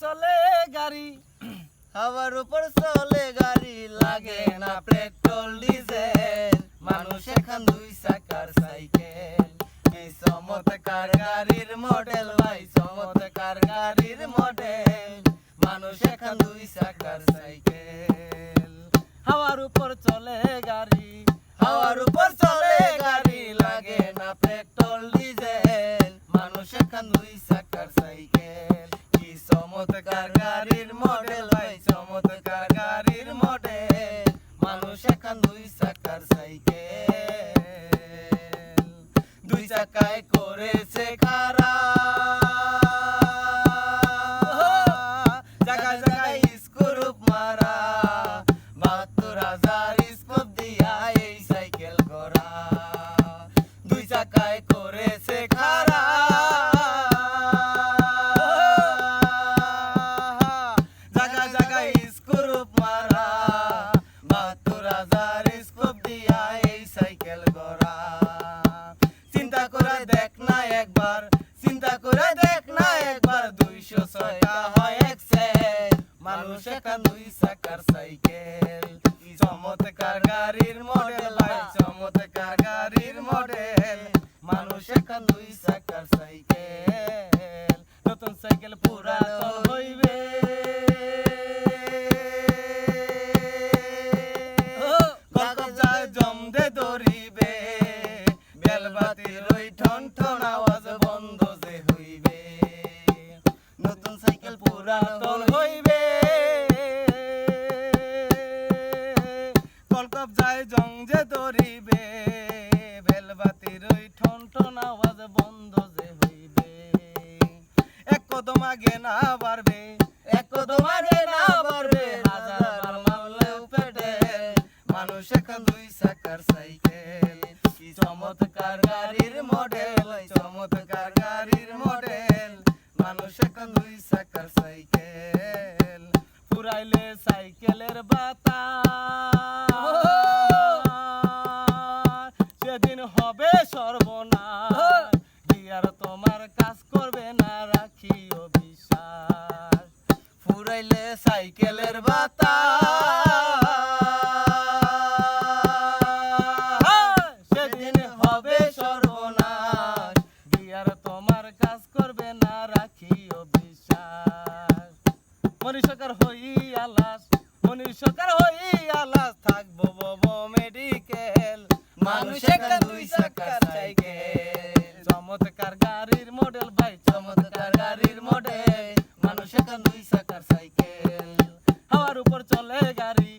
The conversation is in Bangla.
চলে গাড়ি, হাওয়ার উপর চলে গাড়ি, লাগে না পেট্রোল ডিজেল, মানুষ এখন দুই চাকার সাইকেল। এই চমৎকার গাড়ির মডেল ভাই, চমৎকার গাড়ির মডেল, মানুষ এখন দুই চাকার সাইকেল। হাওয়ার উপর চলে গাড়ি, হাওয়ার উপর চলে গাড়ি, লাগে না পেট্রোল ডিজেল, মানুষ এখন দুই চাকার সাইকেল। কি চমৎকার গাড়ির মডেল ভাই, চমৎকার গাড়ির মডেল, মানুষ এখন দুই চাকার সাইকেল। দুই চাকায় করেছে খাড়া, জায়গায় জায়গায় স্ক্রুপ মারা, ৭২,০০০ স্কোপ দিয়া এই সাইকেল গড়া। দুই চাকায় করেছে খাড়া, জায়গায় জায়গায় স্ক্রুপ মারা, ৭২,০০০ স্কোপ দিয়া এই সাইকেল গড়া। চিন্তা করে দেখ না একবার, চিন্তা করে দেখ না একবার, ২০৬টা হয় এক্সেল, মানুষ এখন দুই চাকার সাইকেল। কি চমৎকার গাড়ির মডেল ভাই, চমৎকার গাড়ির মডেল, মানুষ এখন দুই চাকার সাইকেল। নতুন সাইকেল পুরাতন হইবে, কাগজায় জমদে ধরিবে, বেলবাতির ওই ঠন ঠন আওয়াজ বন্ধ যে হইবে। নতুন সাইকেল পুরাতন হইবে, কলকবজায় জং যে ধরিবে, বেলবাতির ওই ঠন ঠন আওয়াজ বন্ধ যে হইবে। এক কদম আগে না বাড়বে, এক কদম আগে না বাড়বে, হাজার মারলেও পেটে, মানুষ এখন দুই চাকার সাইকেল। কি চমৎকার গাড়ির মডেল, চমৎকার গাড়ির মডেল, মানুষ এখন দুই চাকার সাইকেল। পুরাইলে সাইকেলের বাতা, সেদিন হবে সর্বনাশ, গিয়ার তোমার কাজ করবে না, রাখিও বিশ্বাস। ফুরাইলে সাইকেলের বাতা, সেদিন হবে সর্বনাশ, গিয়ার তোমার কাজ করবে না, রাখিও বিশ্বাস। মনীষকার হই আলাস, মনীষকার হই আলাস, থাকবো বব মেডিকেল, মানুষ এখন দুই চাকার সাইকেল। চমৎকার গাড়ির মডেল ভাই, চমৎকার গাড়ির মডেল, মানুষ এখন দুই চাকার সাইকেল। হাওয়ার উপর চলে গাড়ি,